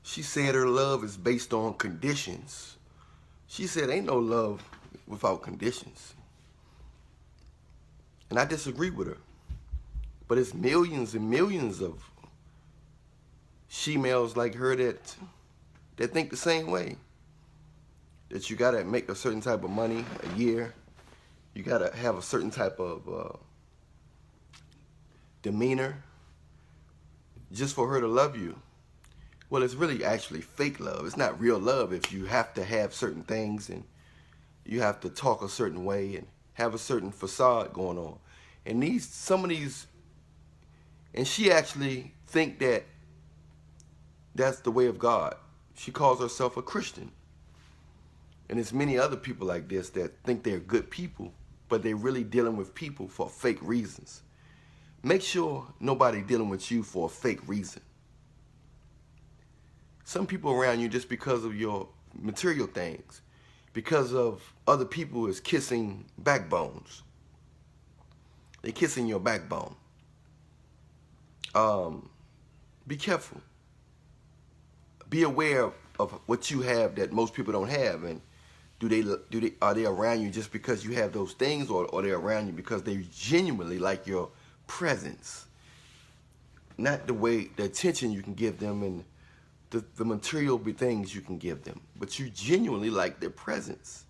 She said her love is based on conditions. She said ain't no love without conditions. And I disagree with her. But it's millions and millions of she-males like her that think the same way. That you gotta make a certain type of money a year. You gotta have a certain type of demeanor just for her to love you. Well, it's really actually fake love. It's not real love if you have to have certain things and you have to talk a certain way and have a certain facade going on. And some of these, and she actually think that that's the way of God. She calls herself a Christian. And there's many other people like this that think they're good people, but they're really dealing with people for fake reasons. Make sure nobody dealing with you for a fake reason. Some people around you just because of your material things, because of other people is kissing backbones. They're kissing your backbone. Be careful. Be aware of what you have that most people don't have, and are they around you just because you have those things, or are they around you because they genuinely like your presence, not the attention you can give them and the material things you can give them, but you genuinely like their presence.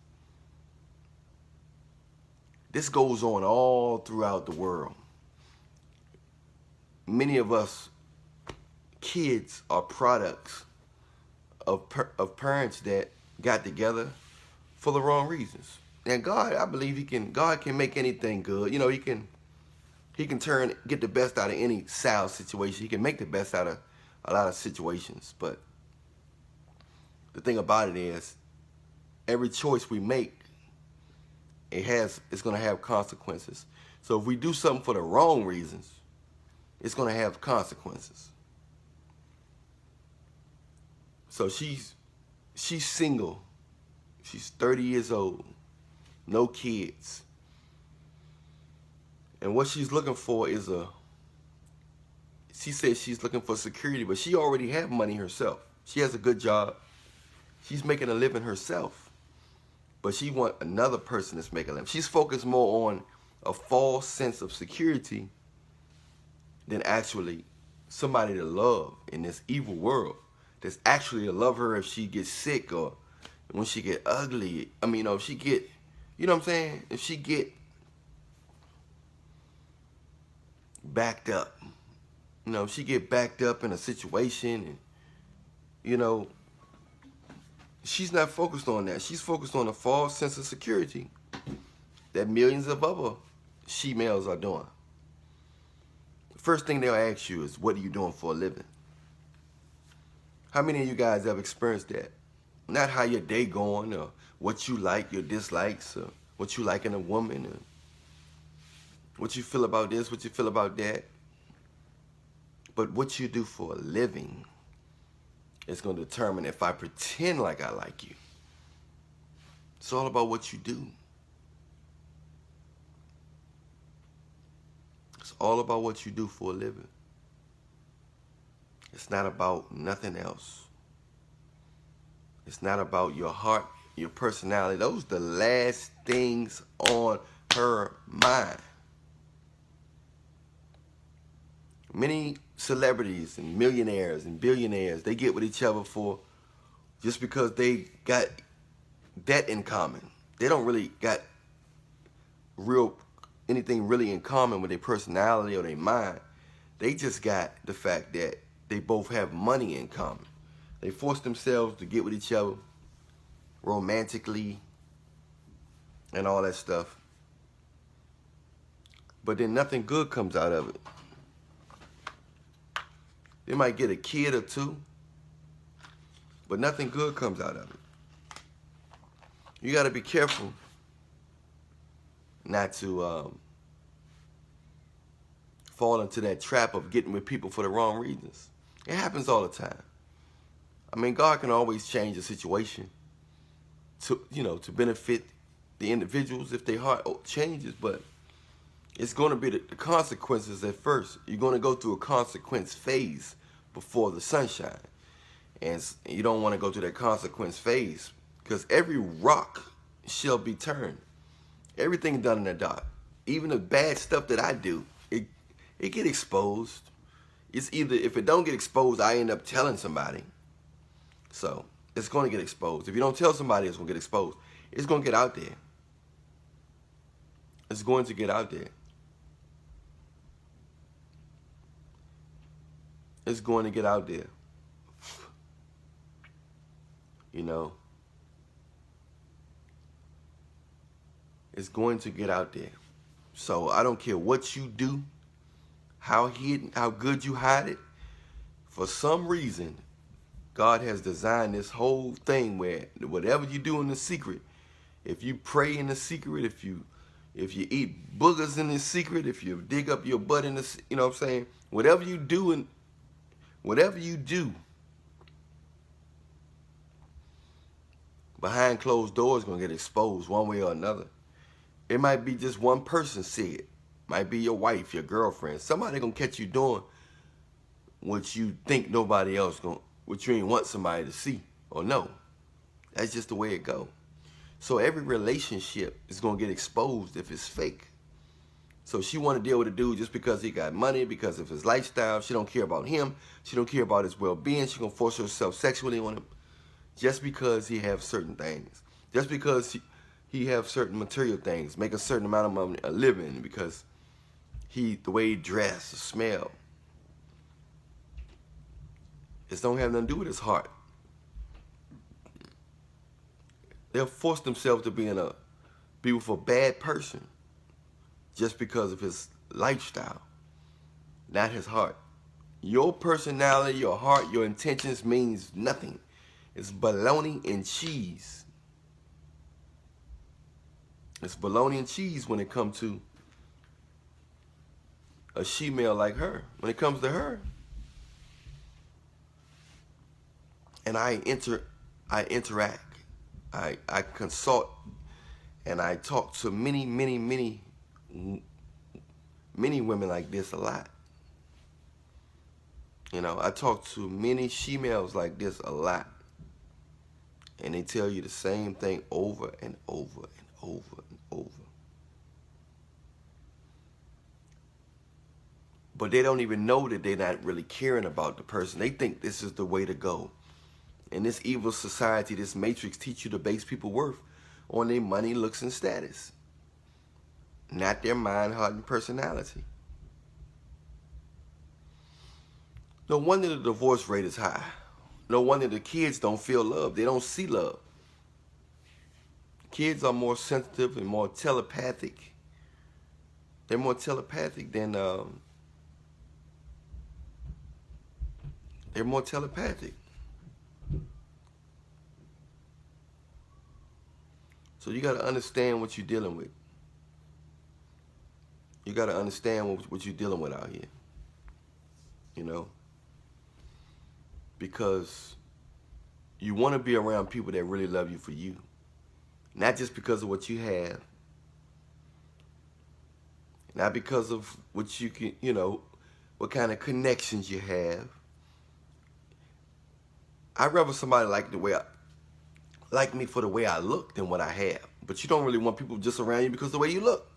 This goes on all throughout the world. Many of us kids are products of parents that got together for the wrong reasons. And God, I believe God can make anything good. You know, he can get the best out of any sour situation. He can make the best out of a lot of situations. But the thing about it is, every choice we make, it's going to have consequences. So if we do something for the wrong reasons, it's going to have consequences. So she's single. She's 30 years old, no kids. And what she's looking for is she says she's looking for security, but she already have money herself. She has a good job. She's making a living herself. But she want another person that's making a living. She's focused more on a false sense of security than actually somebody to love in this evil world. That's actually to love her if she gets sick or when she get ugly. I mean, if she get, you know what I'm saying? If she get backed up. If she get backed up in a situation and, she's not focused on that. She's focused on a false sense of security that millions of other she-males are doing. The first thing they'll ask you is, what are you doing for a living? How many of you guys have experienced that? Not how your day going or what you like, your dislikes, or what you like in a woman, or what you feel about this, what you feel about that. But what you do for a living is going to determine if I pretend like I like you. It's all about what you do. It's all about what you do for a living. It's not about nothing else. It's not about your heart, your personality. Those are the last things on her mind. Many celebrities and millionaires and billionaires, they get with each other for just because they got that in common. They don't really got anything really in common with their personality or their mind. They just got the fact that they both have money in common. They force themselves to get with each other romantically and all that stuff. But then nothing good comes out of it. They might get a kid or two, but nothing good comes out of it. You got to be careful not to fall into that trap of getting with people for the wrong reasons. It happens all the time. I mean, God can always change the situation to benefit the individuals if their heart changes, but it's going to be the consequences at first. You're going to go through a consequence phase before the sunshine. And you don't want to go through that consequence phase, because every rock shall be turned. Everything done in the dark. Even the bad stuff that I do, it get exposed. It's either, if it don't get exposed, I end up telling somebody. So it's going to get exposed. If you don't tell somebody, it's going to get exposed. It's going to get out there. It's going to get out there. It's going to get out there. You know, it's going to get out there. So I don't care what you do, how hidden, how good you hide it. For some reason, God has designed this whole thing where whatever you do in the secret, if you pray in the secret, if you eat boogers in the secret, if you dig up your butt in the, you know what I'm saying, whatever you do behind closed doors, going to get exposed one way or another. It might be just one person see it. Might be your wife, your girlfriend. Somebody going to catch you doing what you think nobody else going, what you ain't want somebody to see or know. That's just the way it go. So every relationship is going to get exposed if it's fake. So she want to deal with a dude just because he got money, because of his lifestyle. She don't care about him. She don't care about his well-being. She going to force herself sexually on him just because he have certain things. Just because he have certain material things, make a certain amount of money, a living, because the way he dress, smell. It don't have nothing to do with his heart. They'll force themselves to be with a bad person just because of his lifestyle, not his heart. Your personality, your heart, your intentions means nothing. It's bologna and cheese. It's bologna and cheese when it comes to a she-male like her. When it comes to her, and I interact, I consult, and I talk to many women like this a lot. You know, I talk to many she-males like this a lot. And they tell you the same thing over and over and over and over. But they don't even know that they're not really caring about the person. They think this is the way to go. In this evil society, this matrix teach you to base people's worth on their money, looks, and status. Not their mind, heart, and personality. No wonder the divorce rate is high. No wonder the kids don't feel love. They don't see love. Kids are more sensitive and more telepathic. They're more telepathic than they're more telepathic. So you got to understand what you're dealing with. You got to understand what you're dealing with out here. You know? Because you want to be around people that really love you for you. Not just because of what you have. Not because of what you can, you know, what kind of connections you have. I'd rather somebody like me for the way I look than what I have. But you don't really want people just around you because of the way you look.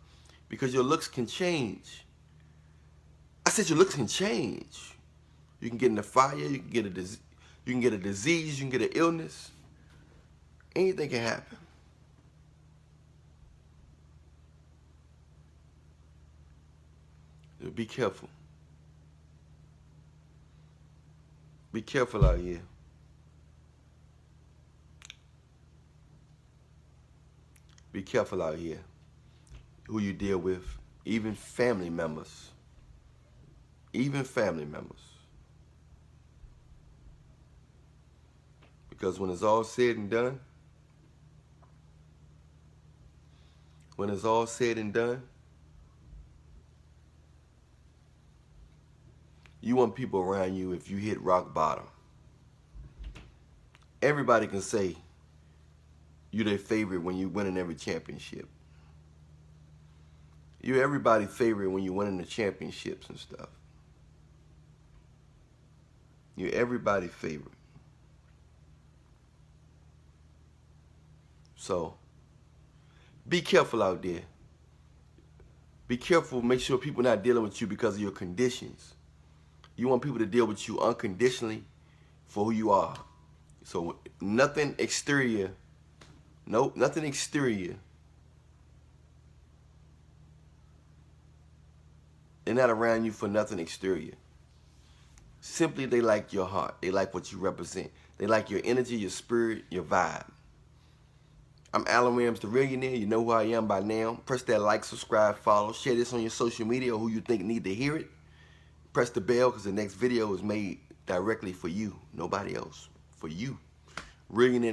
Because your looks can change. I said your looks can change. You can get in the fire, you can get a disease, you can get an illness. Anything can happen. So be careful. Be careful out here. Be careful out here who you deal with, even family members. Even family members. Because when it's all said and done, you want people around you if you hit rock bottom. Everybody can say you're their favorite when you win in every championship. You're everybody's favorite when you win in the championships and stuff. You're everybody's favorite. So be careful out there. Be careful. Make sure people not dealing with you because of your conditions. You want people to deal with you unconditionally for who you are. So nothing exterior. Nope, nothing exterior. They're not around you for nothing exterior. Simply, they like your heart. They like what you represent. They like your energy, your spirit, your vibe. I'm Allan Reallionaire, the Reallionaire. You know who I am by now. Press that like, subscribe, follow. Share this on your social media or who you think need to hear it. Press the bell because the next video is made directly for you. Nobody else. For you. Reallionaire.